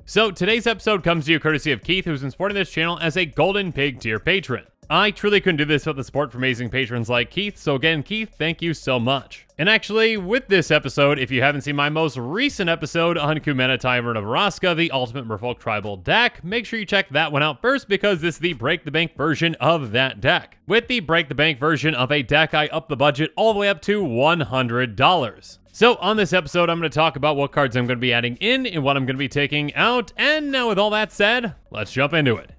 So today's episode comes to you courtesy of Keith, who's been supporting this channel as a Golden Pig tier patron. I truly couldn't do this without the support from amazing patrons like Keith, so again, Keith, thank you so much. And actually, with this episode, if you haven't seen my most recent episode on Kumena, Tyrant of Orazca, the ultimate merfolk tribal deck, make sure you check that one out first because this is the Break the Bank version of that deck. With the Break the Bank version of a deck, I upped the budget all the way up to $100. So on this episode, I'm going to talk about what cards I'm going to be adding in and what I'm going to be taking out. And now with all that said, let's jump into it.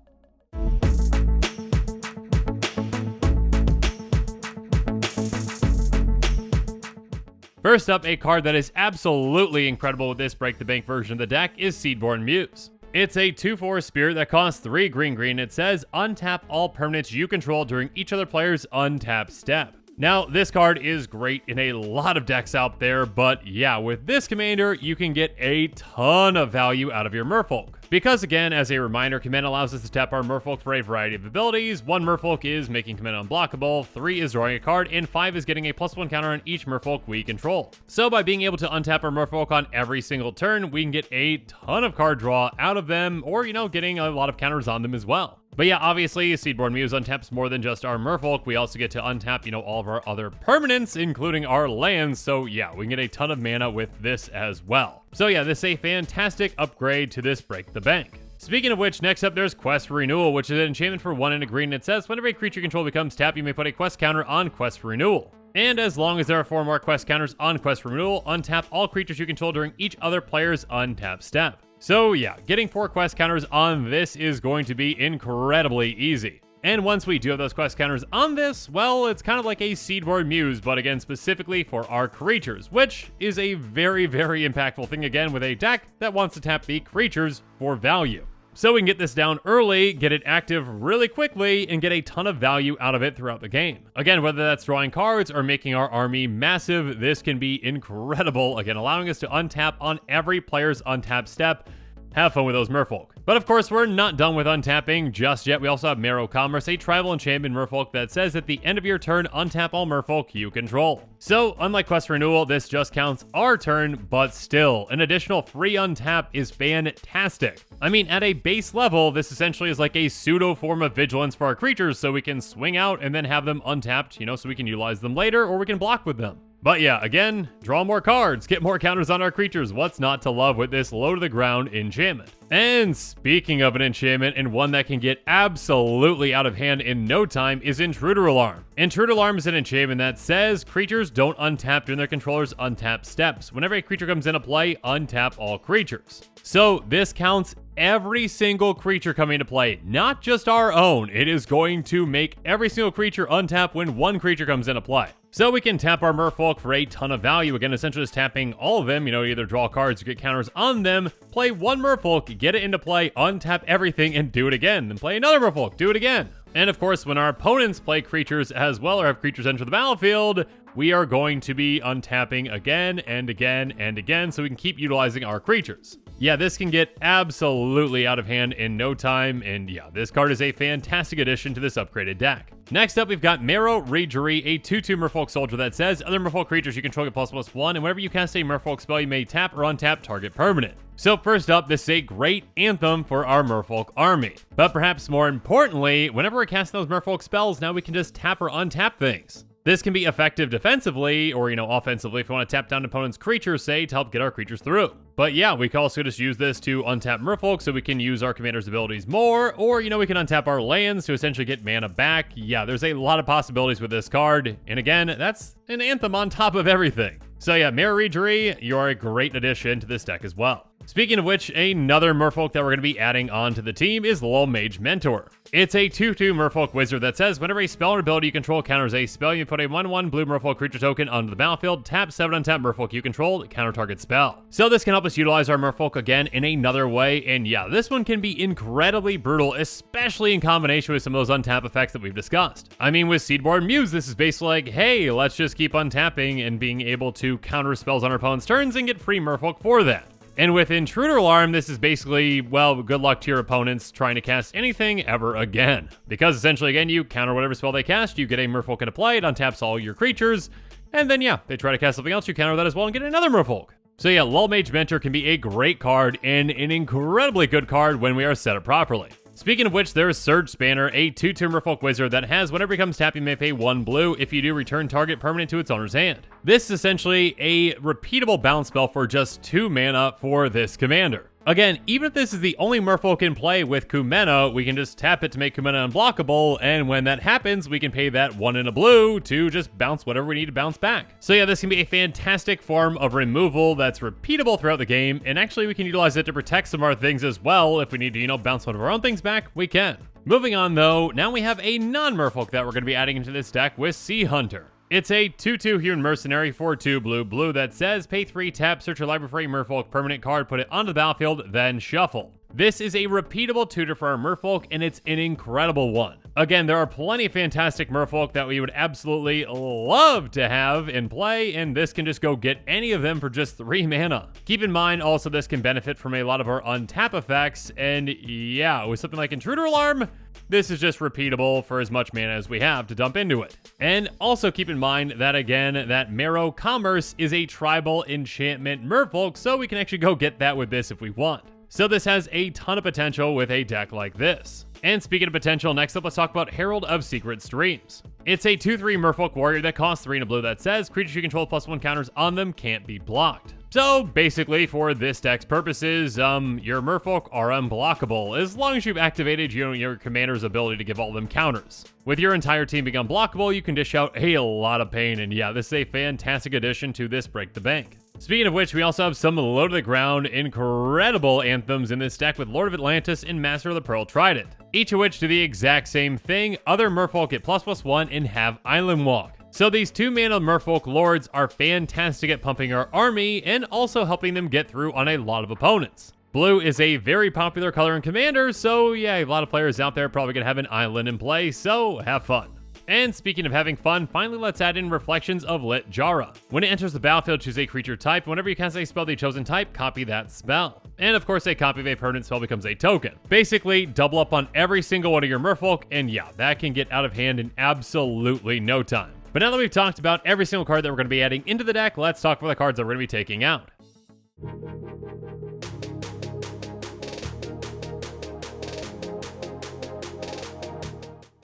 First up, a card that is absolutely incredible with this Break the Bank version of the deck is Seedborn Muse. It's a 2/4 spirit that costs 3 green. It says untap all permanents you control during each other player's untap step. Now, this card is great in a lot of decks out there, but yeah, with this commander, you can get a ton of value out of your merfolk. Because again, as a reminder, Kumena allows us to tap our merfolk for a variety of abilities. 1 merfolk is making Kumena unblockable, 3 is drawing a card, and 5 is getting a +1 counter on each merfolk we control. So by being able to untap our merfolk on every single turn, we can get a ton of card draw out of them, or, getting a lot of counters on them as well. But yeah, obviously, Seedborn Muse untaps more than just our merfolk. We also get to untap, all of our other permanents, including our lands. So yeah, we can get a ton of mana with this as well. So yeah, this is a fantastic upgrade to this Break the Bank. Speaking of which, next up there's Quest for Renewal, which is an enchantment for 1 and a green. It says, whenever a creature you control becomes tapped, you may put a quest counter on Quest for Renewal. And as long as there are 4 more quest counters on Quest for Renewal, untap all creatures you control during each other player's untap step. So yeah, getting 4 quest counters on this is going to be incredibly easy. And once we do have those quest counters on this, well, it's kind of like a Seedborn Muse, but again, specifically for our creatures, which is a very, very impactful thing again with a deck that wants to tap the creatures for value. So we can get this down early, get it active really quickly, and get a ton of value out of it throughout the game. Again, whether that's drawing cards or making our army massive, this can be incredible. Again, allowing us to untap on every player's untap step. Have fun with those merfolk. But of course, we're not done with untapping just yet. We also have Marrow Commerce, a tribal enchantment merfolk that says at the end of your turn, untap all merfolk you control. So, unlike Quest Renewal, this just counts our turn, but still, an additional free untap is fantastic. I mean, at a base level, this essentially is like a pseudo form of vigilance for our creatures, so we can swing out and then have them untapped, so we can utilize them later, or we can block with them. But yeah, again, draw more cards, get more counters on our creatures. What's not to love with this low to the ground enchantment? And speaking of an enchantment, and one that can get absolutely out of hand in no time, is Intruder Alarm. Intruder Alarm is an enchantment that says creatures don't untap during their controller's untap steps. Whenever a creature comes into play, untap all creatures. So this counts every single creature coming into play, not just our own. It is going to make every single creature untap when one creature comes into play. So we can tap our merfolk for a ton of value. Again, essentially just tapping all of them, either draw cards or get counters on them, play 1 merfolk, get it into play, untap everything, and do it again. Then play another merfolk, do it again. And of course, when our opponents play creatures as well or have creatures enter the battlefield, we are going to be untapping again and again and again so we can keep utilizing our creatures. Yeah, this can get absolutely out of hand in no time, and yeah, this card is a fantastic addition to this upgraded deck. Next up, we've got Marrow Rejury, a 2/2 merfolk soldier that says, other merfolk creatures you control get +1, and whenever you cast a merfolk spell, you may tap or untap target permanent. So first up, this is a great anthem for our merfolk army. But perhaps more importantly, whenever we're casting those merfolk spells, now we can just tap or untap things. This can be effective defensively or, offensively if we want to tap down an opponent's creatures, say, to help get our creatures through. But yeah, we can also just use this to untap merfolk so we can use our commander's abilities more, or, we can untap our lands to essentially get mana back. Yeah, there's a lot of possibilities with this card. And again, that's an anthem on top of everything. So yeah, Marrow Rejury, you're a great addition to this deck as well. Speaking of which, another merfolk that we're going to be adding onto the team is Lol Mage Mentor. It's a 2/2 merfolk wizard that says, whenever a spell or ability you control counters a spell, you put a 1/1 blue merfolk creature token onto the battlefield, tap 7 untap merfolk you control, counter target spell. So this can help us utilize our merfolk again in another way, and yeah, this one can be incredibly brutal, especially in combination with some of those untap effects that we've discussed. I mean, with Seedborn Muse, this is basically like, hey, let's just keep untapping and being able to counter spells on our opponent's turns and get free merfolk for that. And with Intruder Alarm, this is basically, well, good luck to your opponents trying to cast anything ever again. Because essentially, again, you counter whatever spell they cast, you get a Merfolk into play, it untaps all your creatures, and then yeah, they try to cast something else, you counter that as well and get another Merfolk. So yeah, Lull Mage Mentor can be a great card and an incredibly good card when we are set up properly. Speaking of which, there's Surge Spanner, a 2/2 Merfolk Wizard that has whenever it becomes tapped, you may pay 1 blue. If you do, return target permanent to its owner's hand. This is essentially a repeatable bounce spell for just 2 mana for this commander. Again, even if this is the only Merfolk in play with Kumena, we can just tap it to make Kumena unblockable, and when that happens, we can pay that 1 in a blue to just bounce whatever we need to bounce back. So yeah, this can be a fantastic form of removal that's repeatable throughout the game, and actually we can utilize it to protect some of our things as well. If we need to, bounce one of our own things back, we can. Moving on though, now we have a non-Merfolk that we're going to be adding into this deck with Sea Hunter. It's a 2/2 Human Mercenary for 2 blue that says pay 3, tap, search your library for a Merfolk permanent card, put it onto the battlefield, then shuffle. This is a repeatable tutor for our Merfolk, and it's an incredible one. Again, there are plenty of fantastic Merfolk that we would absolutely love to have in play, and this can just go get any of them for just 3 mana. Keep in mind, also, this can benefit from a lot of our untap effects, and yeah, with something like Intruder Alarm, this is just repeatable for as much mana as we have to dump into it. And also keep in mind that, again, that Marrow Commerce is a tribal enchantment Merfolk, so we can actually go get that with this if we want. So this has a ton of potential with a deck like this. And speaking of potential, next up, let's talk about Herald of Secret Streams. It's a 2/3 Merfolk Warrior that costs 3 and a blue that says creatures you control +1 counters on them can't be blocked. So basically, for this deck's purposes, your Merfolk are unblockable as long as you've activated your commander's ability to give all them counters. With your entire team being unblockable, you can dish out a lot of pain, and yeah, this is a fantastic addition to this Break the Bank. Speaking of which, we also have some low to the ground, incredible anthems in this deck with Lord of Atlantis and Master of the Pearl Trident. Each of which do the exact same thing. Other Merfolk get ++1 and have Island Walk. So these 2 mana Merfolk Lords are fantastic at pumping our army and also helping them get through on a lot of opponents. Blue is a very popular color in Commander, so yeah, a lot of players out there are probably going to have an island in play, so have fun. And speaking of having fun, finally let's add in Reflections of Lit Jara. When it enters the battlefield, choose a creature type. Whenever you cast a spell of the chosen type, copy that spell. And of course, a copy of a permanent spell becomes a token. Basically, double up on every single one of your Merfolk, and yeah, that can get out of hand in absolutely no time. But now that we've talked about every single card that we're going to be adding into the deck, let's talk about the cards that we're going to be taking out.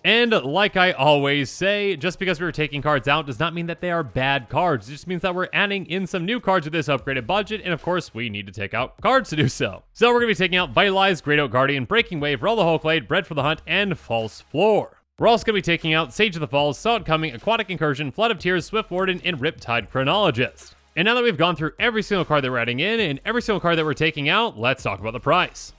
And like I always say, just because we were taking cards out does not mean that they are bad cards. It just means that we're adding in some new cards with this upgraded budget, and of course, we need to take out cards to do so. So we're going to be taking out Vitalize, Great Oak Guardian, Breaking Wave, Roll the Hulkblade, Bred for the Hunt, and False Floor. We're also going to be taking out Sage of the Falls, Saw It Coming, Aquatic Incursion, Flood of Tears, Swift Warden, and Riptide Chronologist. And now that we've gone through every single card that we're adding in and every single card that we're taking out, let's talk about the price.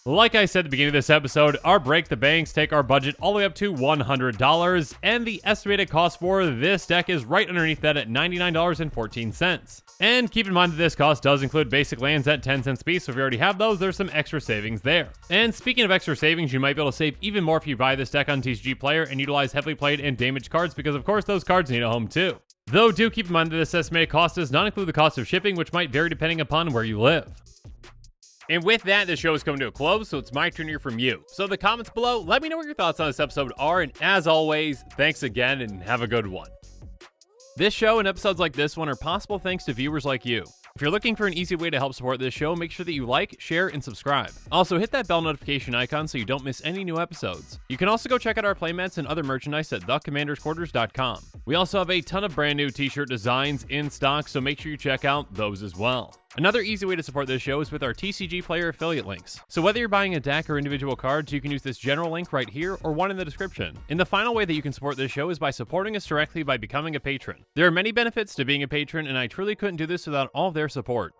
Like I said at the beginning of this episode, our Break the Banks take our budget all the way up to $100, and the estimated cost for this deck is right underneath that at $99.14. And keep in mind that this cost does include basic lands at 10 cents a piece, so if you already have those, there's some extra savings there. And speaking of extra savings, you might be able to save even more if you buy this deck on TCG Player and utilize heavily played and damaged cards, because of course those cards need a home too. Though do keep in mind that this estimated cost does not include the cost of shipping, which might vary depending upon where you live. And with that, the show is coming to a close, so it's my turn to hear from you. So in the comments below, let me know what your thoughts on this episode are, and as always, thanks again, and have a good one. This show and episodes like this one are possible thanks to viewers like you. If you're looking for an easy way to help support this show, make sure that you like, share, and subscribe. Also, hit that bell notification icon so you don't miss any new episodes. You can also go check out our playmats and other merchandise at thecommandersquarters.com. We also have a ton of brand new t-shirt designs in stock, so make sure you check out those as well. Another easy way to support this show is with our TCG Player affiliate links. So whether you're buying a deck or individual cards, you can use this general link right here or one in the description. And the final way that you can support this show is by supporting us directly by becoming a patron. There are many benefits to being a patron, and I truly couldn't do this without all of their support.